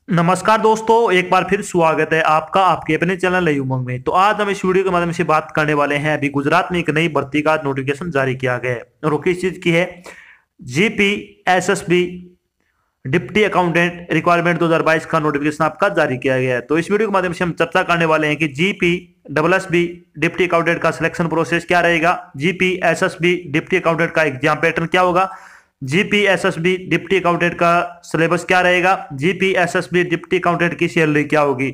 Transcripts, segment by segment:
नमस्कार दोस्तों, एक बार फिर स्वागत है आपका आपके अपने चैनल नई उमंग में। तो आज हम इस वीडियो के माध्यम से बात करने वाले हैं। अभी गुजरात में एक नई भर्ती का नोटिफिकेशन जारी किया गया है और वो किस चीज की है? GP SSB deputy accountant requirement 2022 का नोटिफिकेशन आपका जारी किया गया है। तो इस वीडियो के माध्यम से हम चर्चा करने वाले हैं कि GP double S B deputy accountant का सिलेक्शन प्रोसेस क्या रहेगा, जीपी एसएसबी डिप्टी अकाउंटेंट का एग्जाम पैटर्न क्या होगा, जीपीएसएसबी डिप्टी अकाउंटेंट का सिलेबस क्या रहेगा, जीपीएसएसबी डिप्टी अकाउंटेंट की सैलरी क्या होगी,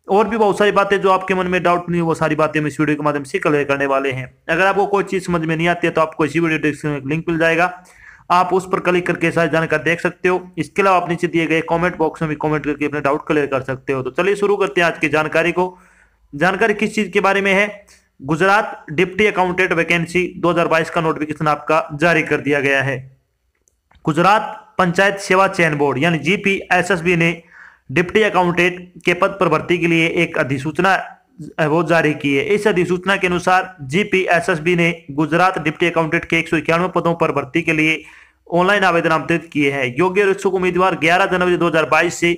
और भी बहुत सारी बातें जो आपके मन में डाउट नहीं, वो सारी बातें हम इस वीडियो के माध्यम से क्लियर करने वाले हैं। अगर आपको कोई चीज समझ में नहीं आती है तो आपको इसी वीडियो डिस्क्रिप्शन में लिंक मिल जाएगा, आप उस पर क्लिक करके सारी जानकारी देख सकते हो। इसके अलावा आप नीचे दिए गए कमेंट बॉक्स में भी कमेंट करके अपने डाउट क्लियर कर सकते हो। तो चलिए शुरू करते हैं आज की जानकारी को। जानकारी किस चीज के बारे में है? गुजरात डिप्टी अकाउंटेंट वैकेंसी 2022 का नोटिफिकेशन आपका जारी कर दिया गया है। गुजरात पंचायत सेवा चयन बोर्ड यानी जीपीएसएसबी ने डिप्टी अकाउंटेंट के पद पर भर्ती के लिए एक अधिसूचना वो जारी की है। इस अधिसूचना के अनुसार जीपीएसएसबी ने गुजरात डिप्टी अकाउंटेंट के 191 पदों पर भर्ती के लिए ऑनलाइन आवेदन आमंत्रित किए हैं। योग्य और इच्छुक उम्मीदवार 11 जनवरी 2022 से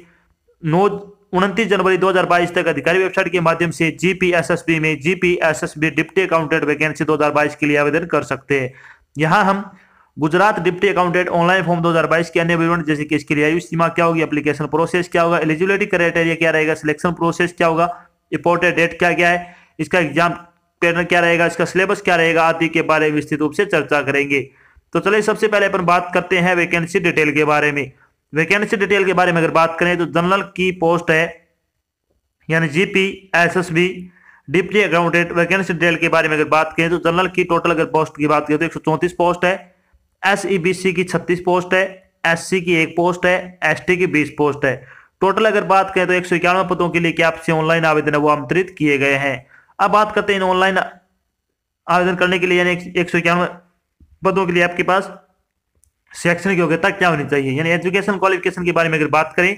29 जनवरी 2022 तक अधिकारी वेबसाइट के माध्यम से जीपीएसएसबी में जीपीएसएसबी डिप्टी अकाउंटेंट वैकेंसी 2022 के लिए आवेदन कर सकते हैं। यहाँ हम Gujarat deputy accountant online form 2022 के अन्य विवरण जैसे कि इसकी आयु सीमा क्या होगी, एप्लीकेशन प्रोसेस क्या होगा, एलिजिबिलिटी क्राइटेरिया क्या रहेगा, सिलेक्शन प्रोसेस क्या होगा, इंपॉर्टेंट डेट क्या क्या है, इसका एग्जाम पैटर्न क्या रहेगा, इसका सिलेबस क्या रहेगा आदि के बारे में विस्तृत रूप से चर्चा करेंगे। तो चलिए सबसे पहले अपन बात करते हैं वैकेंसी डिटेल के बारे में। वैकेंसी डिटेल के बारे में अगर बात करें तो जनरल की पोस्ट है यानी जीपीएसएसबी डिप्टी अकाउंटेंट वैकेंसी डिटेल के बारे में अगर बात करें तो जनरल की टोटल अगर पोस्ट की बात करें तो 134 पोस्ट है, एसईबीसी की 36 पोस्ट है, एससी की 1 पोस्ट है, एसटी की 20 पोस्ट है। टोटल अगर बात करें तो 191 पदों के लिए आपसे ऑनलाइन आवेदन है वो आमंत्रित किए गए हैं। अब बात करते हैं ऑनलाइन आवेदन करने के लिए यानी 191 पदों के लिए आपके पास शैक्षणिक योग्यता क्या होनी चाहिए यानी एजुकेशन क्वालिफिकेशन के बारे में अगर बात करें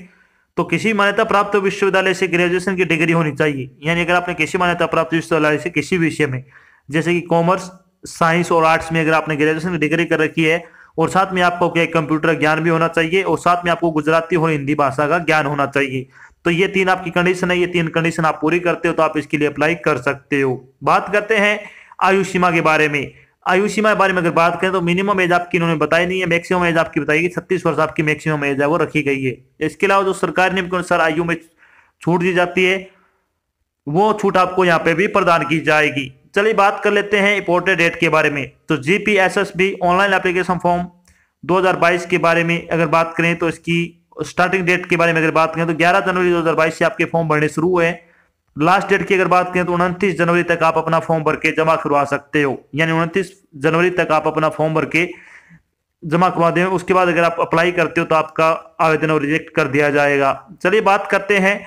तो किसी मान्यता प्राप्त विश्वविद्यालय से ग्रेजुएशन की डिग्री होनी चाहिए। यानी अगर आपने किसी मान्यता प्राप्त विश्वविद्यालय से किसी विषय में जैसे कि कॉमर्स, साइंस और आर्ट्स में अगर आपने ग्रेजुएशन की डिग्री कर रखी है और साथ में आपको क्या कंप्यूटर ज्ञान भी होना चाहिए और साथ में आपको गुजराती और हिंदी भाषा का ज्ञान होना चाहिए। तो ये 3 आपकी कंडीशन है, ये 3 कंडीशन आप पूरी करते हो तो आप इसके लिए अप्लाई कर सकते हो। बात करते हैं आयु सीमा के बारे में। आयु सीमा के बारे में अगर बात करें तो मिनिमम एज आपकी इन्होंने बताई नहीं है, मैक्सिमम एज आपकी बताएगी 36 वर्ष आपकी मैक्सिमम एज है वो रखी गई है। इसके अलावा जो सरकारी नियम के अनुसार आयु में छूट दी जाती है वो छूट आपको यहाँ पे भी प्रदान की जाएगी। चलिए बात कर लेते हैं इंपॉर्टेंट डेट के बारे में। तो जीपीएसएसबी ऑनलाइन एप्लीकेशन फॉर्म 2022 के बारे में अगर बात करें तो इसकी स्टार्टिंग डेट के बारे में अगर बात करें तो 11 जनवरी 2022 से आपके फॉर्म भरने शुरू हुए। लास्ट डेट की अगर बात करें तो 29 जनवरी तक आप अपना फॉर्म भर के जमा करवा सकते हो, यानी 29 जनवरी तक आप अपना फॉर्म भर के जमा करवा दें। उसके बाद अगर आप अप्लाई करते हो तो आपका आवेदन रिजेक्ट कर दिया जाएगा। चलिए बात करते हैं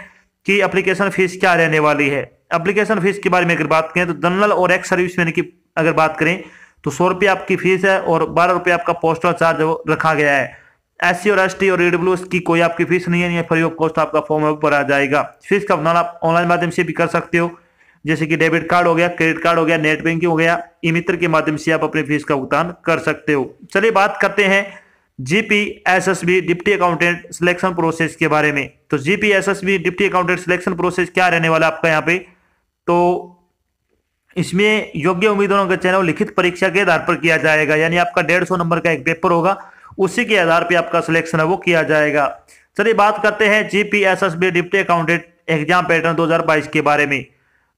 कि एप्लीकेशन फीस क्या रहने वाली है। एप्लीकेशन फीस के बारे में अगर बात करें तो जनरल और एक्स सर्विसमैन की अगर बात करें तो 100 रुपये आपकी फीस है और 12 रुपये आपका पोस्टल चार्ज रखा गया है। एससी और एसटी और ईडब्ल्यूएस की कोई आपकी फीस नहीं है, फ्री ऑफ कॉस्ट आपका फॉर्म भरा जाएगा। फीस का भुगतान आप ऑनलाइन माध्यम से भी कर सकते हो, जैसे कि डेबिट कार्ड हो गया, क्रेडिट कार्ड हो गया, नेट बैंकिंग हो गया, ई मित्र के माध्यम से आप अपनी फीस का भुगतान कर सकते हो। चलिए बात करते हैं जीपीएसएसबी डिप्टी अकाउंटेंट सिलेक्शन प्रोसेस के बारे में। तो जीपीएसएसबी डिप्टी अकाउंटेंट सिलेक्शन प्रोसेस क्या रहने वाला आपका यहाँ पे? तो इसमें योग्य उम्मीदवारों का चयन लिखित परीक्षा के आधार पर किया जाएगा, यानी आपका 150 नंबर का एक पेपर होगा, उसी के आधार पर आपका सिलेक्शन है वो किया जाएगा। चलिए बात करते हैं जीपीएसएसबी डिप्टी अकाउंटेंट एग्जाम पैटर्न 2022 के बारे में।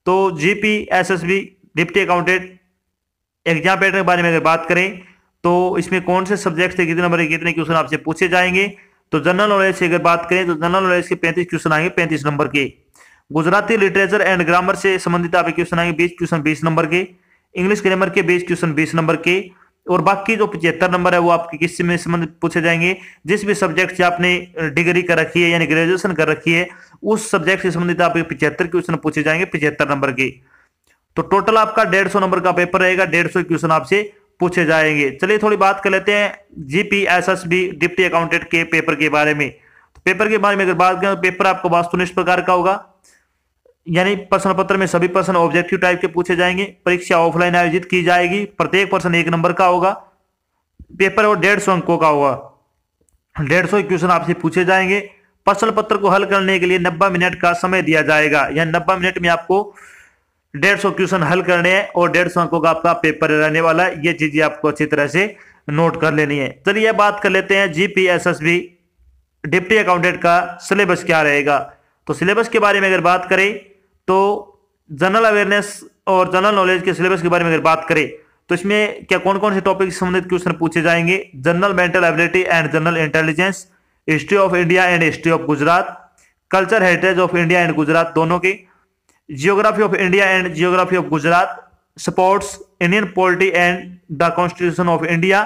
तो जीपीएसएसबी डिप्टी अकाउंटेंट एग्जाम पैटर्न के बारे में अगर बात करें तो इसमें कौन से सब्जेक्ट से कितने नंबर के कितने क्वेश्चन आपसे पूछे जाएंगे। तो जनरल नॉलेज से अगर बात करें तो जनरल नॉलेज के 35 क्वेश्चन आएंगे 35 नंबर के। गुजराती लिटरेचर एंड ग्रामर से संबंधित आपके क्वेश्चन आएंगे 20 क्वेश्चन 20 नंबर के। इंग्लिश ग्रामर के 20 क्वेश्चन 20 नंबर के। और बाकी जो 75 नंबर है वो आपके किस में संबंधित पूछे जाएंगे, जिस भी सब्जेक्ट से आपने डिग्री कर रखी है यानी ग्रेजुएशन कर रखी है उस सब्जेक्ट से संबंधित आपके 75 क्वेश्चन पूछे जाएंगे 75 नंबर के। तो टोटल आपका 150 नंबर का पेपर रहेगा, 150 क्वेश्चन आपसे पूछे जाएंगे। चलिए थोड़ी बात कर लेते हैं जीपीएसएसबी डिप्टी अकाउंटेंट के पेपर के बारे में। तो पेपर के बारे में अगर बात करें तो पेपर आपको वास्तुनिष्ठ प्रकार का होगा, यानी प्रश्न पत्र में सभी प्रश्न ऑब्जेक्टिव टाइप के पूछे जाएंगे। परीक्षा ऑफलाइन आयोजित की जाएगी, प्रत्येक प्रश्न 1 नंबर का होगा। पेपर और 150 अंकों का होगा। 150 क्वेश्चन आपसे पूछे जाएंगे। प्रश्न पत्र को हल करने के लिए 90 मिनट का समय दिया जाएगा। यानी 90 मिनट में आपको 150 क्वेश्चन हल करने हैं और 150 अंकों का आपका पेपर रहने वाला है। ये चीजें आपको अच्छी तरह से नोट कर लेनी है। चलिए बात कर लेते हैं जीपीएसएसबी डिप्टी अकाउंटेंट का सिलेबस क्या रहेगा। तो सिलेबस के बारे में अगर बात करें तो जनरल अवेयरनेस और जनरल नॉलेज के सिलेबस के बारे में अगर बात करें तो इसमें क्या कौन कौन से टॉपिक से संबंधित क्वेश्चन पूछे जाएंगे। General mental ability and general intelligence, history of India and history of Gujarat, culture heritage of India and Gujarat दोनों के, geography of India and geography of Gujarat, sports, Indian polity and the constitution of India,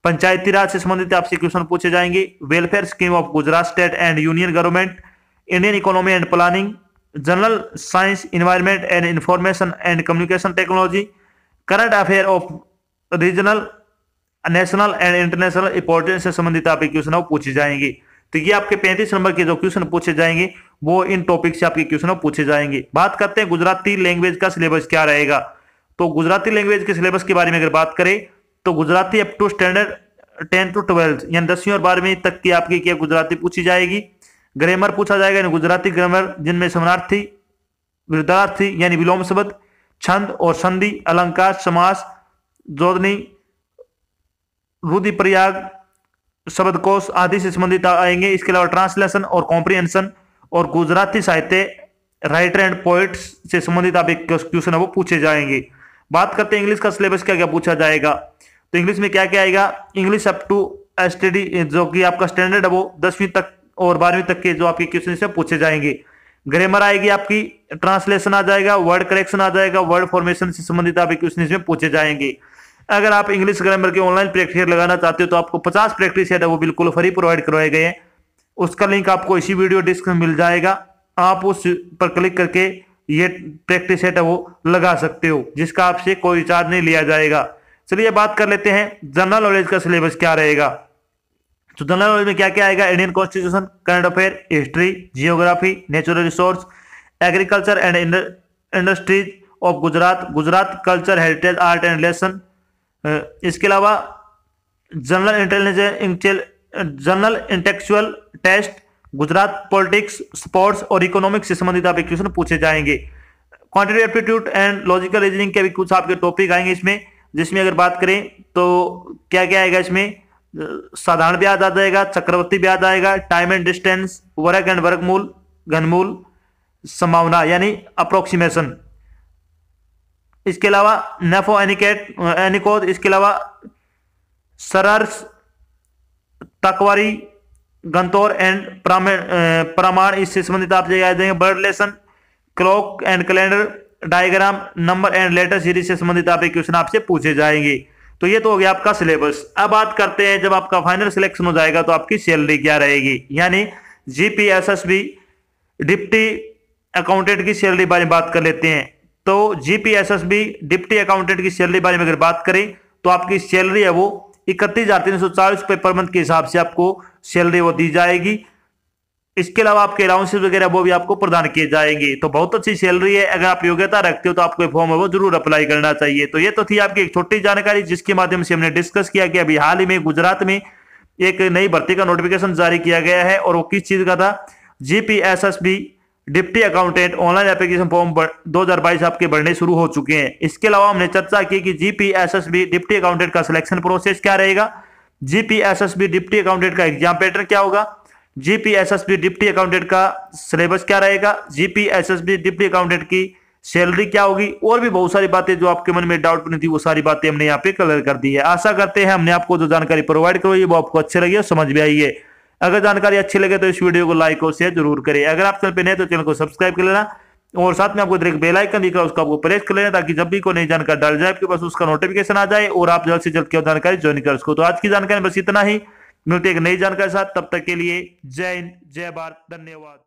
Panchayati Raj से संबंधित आपसे question पूछे जाएंगे, welfare scheme of Gujarat state and union government, Indian economy and planning, general science, environment and information and communication technology, current affair of regional, national and international importance से संबंधित आपके question पूछे जाएंगे। तो ये आपके 35 नंबर के जो क्वेश्चन पूछे जाएंगे वो इन टॉपिक से आपके क्वेश्चन पूछे जाएंगे। बात करते हैं गुजराती लैंग्वेज का सिलेबस क्या रहेगा। तो गुजराती लैंग्वेज के सिलेबस के बारे में अगर बात करें तो Gujarati up to standard 10 to 12 यानी 10वीं और 12वीं तक की आपकी क्या गुजराती पूछी जाएगी। ग्रामर पूछा जाएगा यानी गुजराती ग्रामर जिनमें समानार्थी, विरुद्धार्थी यानी विलोम शब्द, छंद और संधि, अलंकार, समास, जोड़नी, रुधिप्रयाग, शब्दकोश आदि से संबंधित आएंगे। इसके अलावा ट्रांसलेशन और कॉम्प्रिहेंशन और गुजराती साहित्य, राइटर एंड पोइट्स से संबंधित आप एक क्वेश्चन है वो पूछे जाएंगे। बात करते हैं इंग्लिश का सिलेबस क्या क्या पूछा जाएगा। तो इंग्लिश में क्या क्या आएगा। इंग्लिश अप टू एसटीडी जो कि आपका स्टैंडर्ड है वो 10वीं तक और 12वीं तक के जो आपके क्वेश्चन से पूछे जाएंगे। ग्रामर आएगी आपकी, ट्रांसलेशन आ जाएगा, वर्ड करेक्शन आ जाएगा, वर्ड फॉर्मेशन से संबंधित आपके क्वेश्चन इसमें पूछे जाएंगे। अगर आप इंग्लिश ग्रामर के ऑनलाइन प्रैक्टिस लगाना चाहते हो तो आपको 50 प्रैक्टिस सेट है वो बिल्कुल फ्री प्रोवाइड करवाए गए हैं। उसका लिंक आपको इसी वीडियो डिस्क्रिप्शन में मिल जाएगा। आप उस पर क्लिक करके ये प्रैक्टिस सेट है वो लगा सकते हो जिसका आपसे कोई चार्ज नहीं लिया जाएगा। चलिए बात कर लेते हैं जनरल नॉलेज का सिलेबस क्या रहेगा। तो जनरल नॉलेज में क्या क्या आएगा। Indian constitution, current affair, history, geography, natural resource, agriculture and industries of Gujarat, Gujarat culture heritage art and lesson. इसके अलावा general intelligence, general intellectual test, Gujarat politics, sports और इकोनॉमिक्स से संबंधित आप क्वेश्चन पूछे जाएंगे। Quantitative aptitude and logical reasoning के भी कुछ आपके टॉपिक आएंगे इसमें, जिसमें अगर बात करें तो क्या क्या आएगा इसमें। साधारण ब्याज आ जाएगा, चक्रवर्ती ब्याज आएगा, टाइम एंड डिस्टेंस, वर्ग एंड वर्गमूल, घनमूल, संभावना यानी अप्रोक्सीमेशन। इसके अलावा नेफो एनिकोद, इसके अलावा सरर्स, तकवारी, गंतौर एंड प्रमाण इससे संबंधित आप याद देंगे। Bird lesson, clock and calendar, diagram, number and later series से संबंधित आप क्वेश्चन आपसे पूछे जाएंगे। तो ये तो हो गया आपका सिलेबस। अब बात करते हैं जब आपका फाइनल सिलेक्शन हो जाएगा तो आपकी सैलरी क्या रहेगी। यानी जीपीएसएसबी डिप्टी अकाउंटेंट की सैलरी बारे में बात कर लेते हैं। तो जीपीएसएसबी डिप्टी अकाउंटेंट की सैलरी बारे में अगर बात करें तो आपकी सैलरी है वो 31,340 रुपये पर मंथ के हिसाब से आपको सैलरी वो दी जाएगी। इसके अलावा आपके अलाउंसेस वगैरह वो भी आपको प्रदान किए जाएंगे। तो बहुत अच्छी सैलरी है। अगर आप योग्यता रखते हो तो आपको फॉर्म है वो जरूर अप्लाई करना चाहिए। तो ये तो थी आपकी एक छोटी जानकारी जिसके माध्यम से हमने डिस्कस किया कि अभी हाल ही में गुजरात में एक नई भर्ती का नोटिफिकेशन जारी किया गया है और वो किस चीज का था। GPSSB deputy accountant online application form 2022 आपके भरने शुरू हो चुके हैं। इसके अलावा हमने चर्चा की कि जीपीएसएसबी डिप्टी अकाउंटेंट का सिलेक्शन प्रोसेस क्या रहेगा, जीपीएसएसबी डिप्टी अकाउंटेंट का एग्जाम पैटर्न क्या होगा, जीपीएसएसबी डिप्टी अकाउंटेंट का सिलेबस क्या रहेगा, जीपीएसएसबी डिप्टी अकाउंटेंट की सैलरी क्या होगी और भी बहुत सारी बातें जो आपके मन में डाउट बनी थी वो सारी बातें हमने यहाँ पे क्लियर कर दी है। आशा करते हैं हमने आपको जो जानकारी प्रोवाइड करवाई है वो आपको अच्छी लगी और समझ में आई है। अगर जानकारी अच्छी लगे तो इस वीडियो को लाइक और शेयर जरूर करें। अगर आप चैनल पे नए तो चैनल को सब्सक्राइब कर लेना और साथ में आपको एक बेल आइकन दिख रहा है उसको आपको प्रेस कर लेना ताकि जब भी कोई नई जानकारी डाल जाए आपके पास उसका नोटिफिकेशन आ जाए और आप जल्द से जल्द की जानकारी ज्वाइन कर सको। तो आज की जानकारी बस इतना ही, मिलते एक नई जानकारी के साथ, तब तक के लिए जय हिंद, जय भारत, धन्यवाद।